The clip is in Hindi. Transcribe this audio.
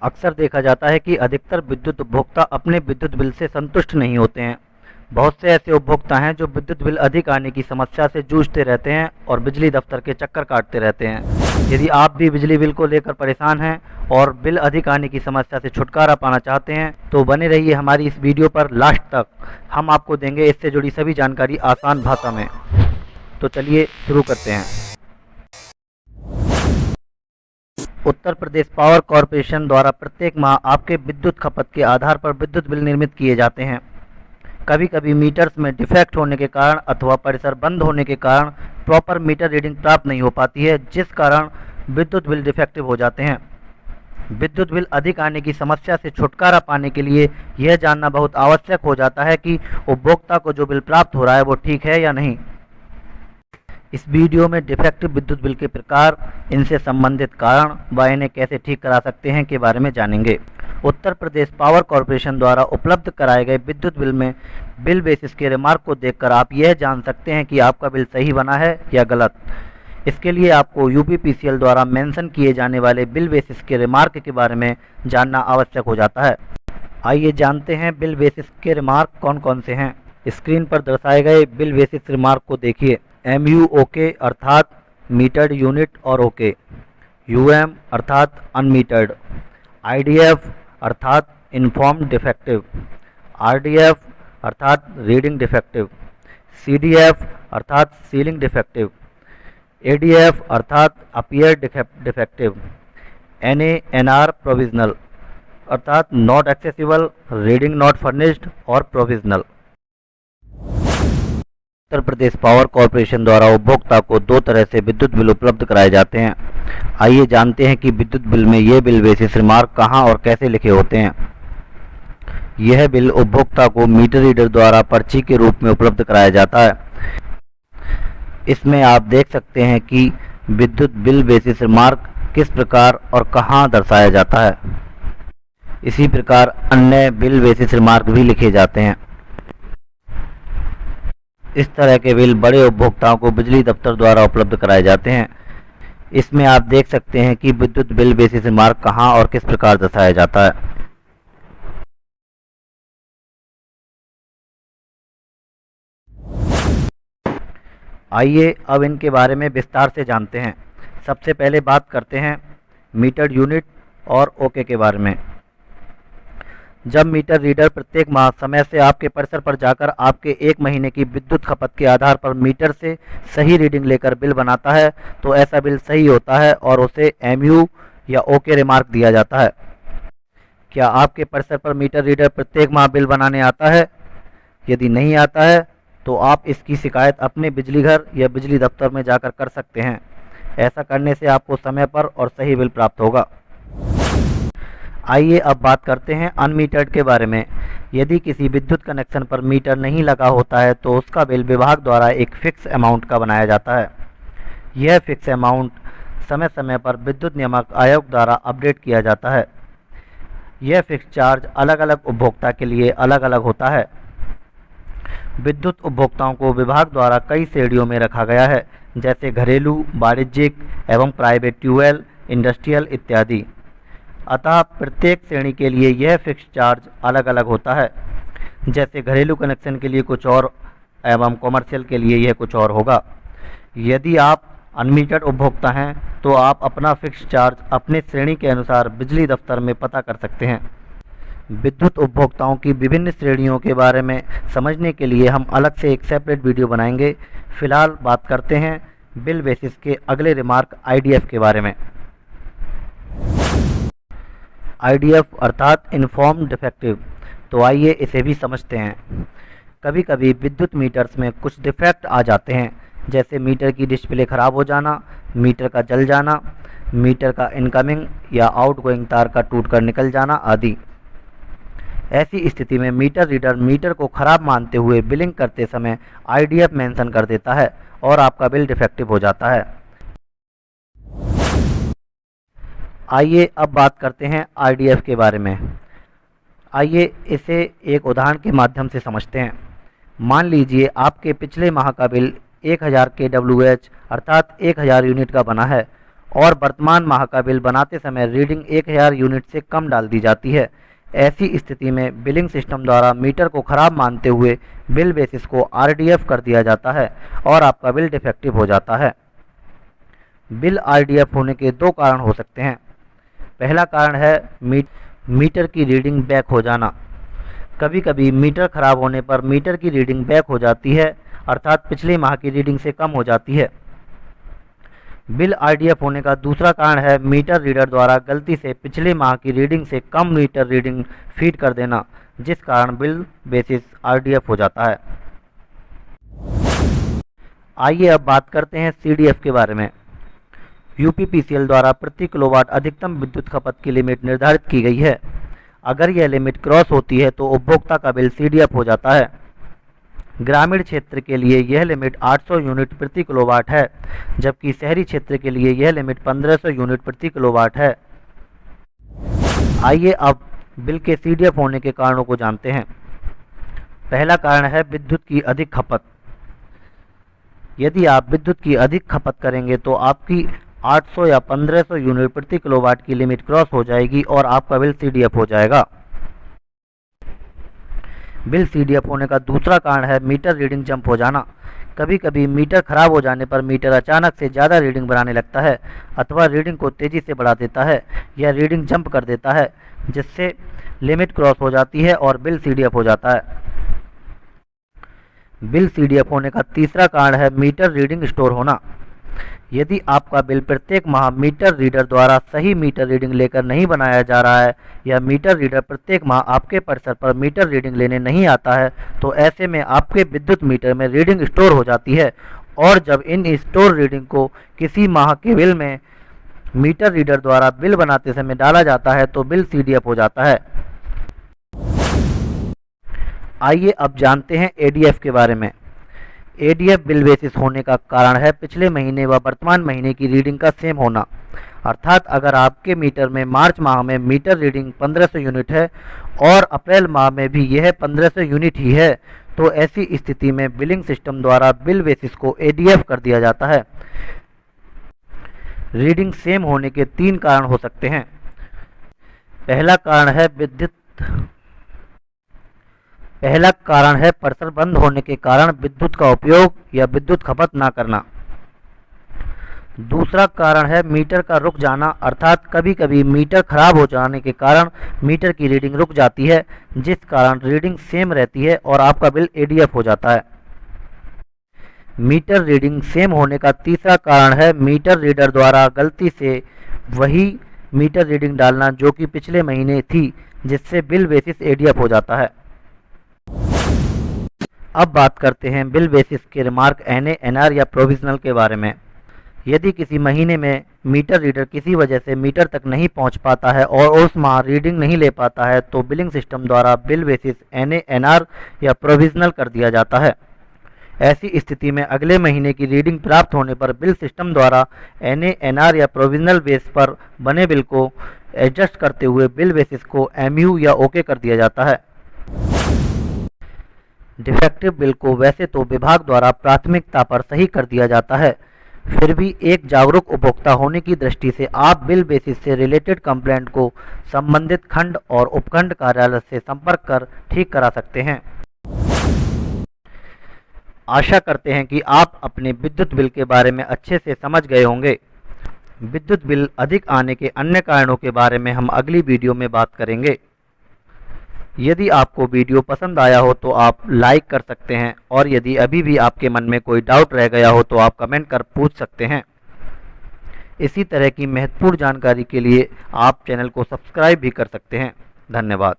अक्सर देखा जाता है कि अधिकतर विद्युत उपभोक्ता अपने विद्युत बिल से संतुष्ट नहीं होते हैं। बहुत से ऐसे उपभोक्ता हैं जो विद्युत बिल अधिक आने की समस्या से जूझते रहते हैं और बिजली दफ्तर के चक्कर काटते रहते हैं। यदि आप भी बिजली बिल को लेकर परेशान हैं और बिल अधिक आने की समस्या से छुटकारा पाना चाहते हैं तो बने रहिए हमारी इस वीडियो पर लास्ट तक। हम आपको देंगे इससे जुड़ी सभी जानकारी आसान भाषा में। तो चलिए शुरू करते हैं। उत्तर प्रदेश पावर कॉरपोरेशन द्वारा प्रत्येक माह आपके विद्युत खपत के आधार पर विद्युत बिल निर्मित किए जाते हैं। कभी कभी मीटर्स में डिफेक्ट होने के कारण अथवा परिसर बंद होने के कारण प्रॉपर मीटर रीडिंग प्राप्त नहीं हो पाती है, जिस कारण विद्युत बिल डिफेक्टिव हो जाते हैं। विद्युत बिल अधिक आने की समस्या से छुटकारा पाने के लिए यह जानना बहुत आवश्यक हो जाता है कि उपभोक्ता को जो बिल प्राप्त हो रहा है वो ठीक है या नहीं। इस वीडियो में डिफेक्टिव विद्युत बिल के प्रकार, इनसे संबंधित कारण व इन्हें कैसे ठीक करा सकते हैं के बारे में जानेंगे। उत्तर प्रदेश पावर कॉरपोरेशन द्वारा उपलब्ध कराए गए विद्युत बिल में बिल बेसिस के रिमार्क को देखकर आप यह जान सकते हैं कि आपका बिल सही बना है या गलत। इसके लिए आपको यूपीपीसीएल द्वारा मेंशन किए जाने वाले बिल बेसिस के रिमार्क के बारे में जानना आवश्यक हो जाता है। आइए जानते हैं बिल बेसिस के रिमार्क कौन कौन से हैं। स्क्रीन पर दर्शाए गए बिल बेसिस रिमार्क को देखिए। MUOK अर्थात मीटर्ड यूनिट और ओके, UM अर्थात अनमीटर्ड, IDF अर्थात इन्फॉर्म्ड डिफेक्टिव, RDF अर्थात रीडिंग डिफेक्टिव, CDF अर्थात सीलिंग डिफेक्टिव, ADF अर्थात अपीयर डिफेक्टिव, NANR प्रोविजनल अर्थात not accessible, reading not furnished और provisional. Uttar Pradesh power corporation द्वारा उपभोक्ता को दो तरह से विद्युत बिल उपलब्ध कराए जाते हैं। आइए जानते हैं कि विद्युत बिल में ये बिल बेसिस रिमार्क कहां और कैसे लिखे होते हैं। यह बिल उपभोक्ता को मीटर रीडर द्वारा पर्ची के रूप में उपलब्ध कराया जाता है। इसमें आप देख सकते हैं कि विद्युत बिल बेसिस रिमार्क किस प्रकार और कहां दर्शाया जाता है। इसी प्रकार अन्य बिल बेसिस रिमार्क भी लिखे जाते हैं। इस तरह के बिल बड़े उपभोक्ताओं को बिजली दफ्तर द्वारा उपलब्ध कराए जाते हैं। इसमें आप देख सकते हैं कि विद्युत बिल बेसिस रिमार्क कहां और किस प्रकार दर्शाया जाता है। आइए अब इनके बारे में विस्तार से जानते हैं। सबसे पहले बात करते हैं मीटर्ड यूनिट और ओके के बारे में। जब मीटर रीडर प्रत्येक माह समय से आपके परिसर पर जाकर आपके एक महीने की विद्युत खपत के आधार पर मीटर से सही रीडिंग लेकर बिल बनाता है तो ऐसा बिल सही होता है और उसे MU या ओके रिमार्क दिया जाता है। क्या आपके परिसर पर मीटर रीडर प्रत्येक माह बिल बनाने आता है? यदि नहीं आता है तो आप इसकी शिकायत अपने बिजली घर या बिजली दफ्तर में जाकर कर सकते हैं। ऐसा करने से आपको समय पर और सही बिल प्राप्त होगा। आइए अब बात करते हैं अनमीटर्ड के बारे में। यदि किसी विद्युत कनेक्शन पर मीटर नहीं लगा होता है तो उसका बिल विभाग द्वारा एक फिक्स अमाउंट का बनाया जाता है। यह फिक्स अमाउंट समय समय पर विद्युत नियामक आयोग द्वारा अपडेट किया जाता है। यह फिक्स चार्ज अलग अलग उपभोक्ता के लिए अलग अलग होता है। विद्युत उपभोक्ताओं को विभाग द्वारा कई श्रेणियों में रखा गया है, जैसे घरेलू, वाणिज्यिक एवं प्राइवेट ट्यूबवेल, इंडस्ट्रियल इत्यादि। अतः प्रत्येक श्रेणी के लिए यह फिक्स चार्ज अलग अलग होता है। जैसे घरेलू कनेक्शन के लिए कुछ और एवं कॉमर्शियल के लिए यह कुछ और होगा। यदि आप अनमीटर्ड उपभोक्ता हैं तो आप अपना फिक्स चार्ज अपने श्रेणी के अनुसार बिजली दफ्तर में पता कर सकते हैं। विद्युत उपभोक्ताओं की विभिन्न श्रेणियों के बारे में समझने के लिए हम अलग से एक सेपरेट वीडियो बनाएंगे। फिलहाल बात करते हैं बिल बेसिस के अगले रिमार्क IDF के बारे में। IDF अर्थात इन्फॉर्म्ड डिफेक्टिव। तो आइए इसे भी समझते हैं। कभी कभी विद्युत मीटर्स में कुछ डिफेक्ट आ जाते हैं, जैसे मीटर की डिस्प्ले खराब हो जाना, मीटर का जल जाना, मीटर का इनकमिंग या आउटगोइंग तार का टूटकर निकल जाना आदि। ऐसी स्थिति में मीटर रीडर मीटर को खराब मानते हुए बिलिंग करते समय IDF मेंशन कर देता है और आपका बिल डिफेक्टिव हो जाता है। आइए अब बात करते हैं IDF के बारे में। आइए इसे एक उदाहरण के माध्यम से समझते हैं। मान लीजिए आपके पिछले माह का बिल 1000 kWh अर्थात 1000 यूनिट का बना है और वर्तमान माह का बिल बनाते समय रीडिंग 1000 यूनिट से कम डाल दी जाती है। ऐसी स्थिति में बिलिंग सिस्टम द्वारा मीटर को खराब मानते हुए बिल बेसिस को आरडीएफ कर दिया जाता है और आपका बिल डिफेक्टिव हो जाता है। बिल आरडीएफ होने के दो कारण हो सकते हैं। पहला कारण है मीटर की रीडिंग बैक हो जाना। कभी कभी मीटर खराब होने पर मीटर की रीडिंग बैक हो जाती है, अर्थात पिछले माह की रीडिंग से कम हो जाती है। बिल आरडीएफ होने का दूसरा कारण है मीटर रीडर द्वारा गलती से पिछले माह की रीडिंग से कम मीटर रीडिंग फीड कर देना, जिस कारण बिल बेसिस आरडीएफ हो जाता है। आइए अब बात करते हैं सीडीएफ के बारे में। यूपीपीसीएल द्वारा प्रति किलोवाट अधिकतम विद्युत खपत की लिमिट निर्धारित की गई है। अगर यह लिमिट क्रॉस होती है तो उपभोक्ता का बिल सीडीएफ हो जाता है। ग्रामीण क्षेत्र के लिए यह लिमिट 800 यूनिट प्रति किलोवाट है, जबकि शहरी क्षेत्र के लिए यह लिमिट 1500 यूनिट प्रति किलोवाट है। आइए अब बिल के सीडीएफ होने के कारणों को जानते हैं। पहला कारण है विद्युत की अधिक खपत। यदि आप विद्युत की अधिक खपत करेंगे तो आपकी 800 या 1500 यूनिट प्रति किलोवाट की लिमिट क्रॉस हो जाएगी और आपका बिल सीडीएफ हो जाएगा। बिल सीडीएफ होने का दूसरा कारण है मीटर रीडिंग जंप हो जाना। कभी कभी मीटर खराब हो जाने पर मीटर अचानक से ज़्यादा रीडिंग बनाने लगता है अथवा रीडिंग को तेज़ी से बढ़ा देता है या रीडिंग जंप कर देता है, जिससे लिमिट क्रॉस हो जाती है और बिल सीडीएफ हो जाता है। बिल सीडीएफ होने का तीसरा कारण है मीटर रीडिंग स्टोर होना। यदि आपका बिल प्रत्येक माह मीटर रीडर द्वारा सही मीटर रीडिंग लेकर नहीं बनाया जा रहा है या मीटर रीडर प्रत्येक माह आपके परिसर पर मीटर रीडिंग लेने नहीं आता है, तो ऐसे में आपके विद्युत मीटर में रीडिंग स्टोर हो जाती है और जब इन स्टोर रीडिंग को किसी माह के बिल में मीटर रीडर द्वारा बिल बनाते समय डाला जाता है तो बिल सीडीएफ हो जाता है। आइए अब जानते हैं एडीएफ के बारे में। एडीएफ बिल बेसिस होने का कारण है पिछले महीने व वर्तमान महीने की रीडिंग का सेम होना। अर्थात अगर आपके मीटर में मार्च माह में मीटर रीडिंग 1500 यूनिट है और अप्रैल माह में भी यह 1500 यूनिट ही है, तो ऐसी स्थिति में बिलिंग सिस्टम द्वारा बिल बेसिस को एडीएफ कर दिया जाता है। रीडिंग सेम होने के तीन कारण हो सकते हैं। पहला कारण है परिसर बंद होने के कारण विद्युत का उपयोग या विद्युत खपत ना करना। दूसरा कारण है मीटर का रुक जाना, अर्थात कभी कभी मीटर खराब हो जाने के कारण मीटर की रीडिंग रुक जाती है, जिस कारण रीडिंग सेम रहती है और आपका बिल एडीएफ हो जाता है। मीटर रीडिंग सेम होने का तीसरा कारण है मीटर रीडर द्वारा गलती से वही मीटर रीडिंग डालना जो कि पिछले महीने थी, जिससे बिल बेसिस एडीएफ हो जाता है। अब बात करते हैं बिल बेसिस के रिमार्क एनए, एनआर या प्रोविजनल के बारे में। यदि किसी महीने में मीटर रीडर किसी वजह से मीटर तक नहीं पहुंच पाता है और उस माह रीडिंग नहीं ले पाता है तो बिलिंग सिस्टम द्वारा बिल बेसिस एनए, एनआर या प्रोविजनल कर दिया जाता है। ऐसी स्थिति में अगले महीने की रीडिंग प्राप्त होने पर बिल सिस्टम द्वारा एनए, एनआर या प्रोविजनल बेस पर बने बिल को एडजस्ट करते हुए बिल बेसिस को एमयू या ओके कर दिया जाता है। डिफेक्टिव बिल को वैसे तो विभाग द्वारा प्राथमिकता पर सही कर दिया जाता है, फिर भी एक जागरूक उपभोक्ता होने की दृष्टि से आप बिल बेसिस से रिलेटेड कंप्लेंट को संबंधित खंड और उपखंड कार्यालय से संपर्क कर ठीक करा सकते हैं। आशा करते हैं कि आप अपने विद्युत बिल के बारे में अच्छे से समझ गए होंगे। विद्युत बिल अधिक आने के अन्य कारणों के बारे में हम अगली वीडियो में बात करेंगे। यदि आपको वीडियो पसंद आया हो तो आप लाइक कर सकते हैं और यदि अभी भी आपके मन में कोई डाउट रह गया हो तो आप कमेंट कर पूछ सकते हैं। इसी तरह की महत्वपूर्ण जानकारी के लिए आप चैनल को सब्सक्राइब भी कर सकते हैं। धन्यवाद।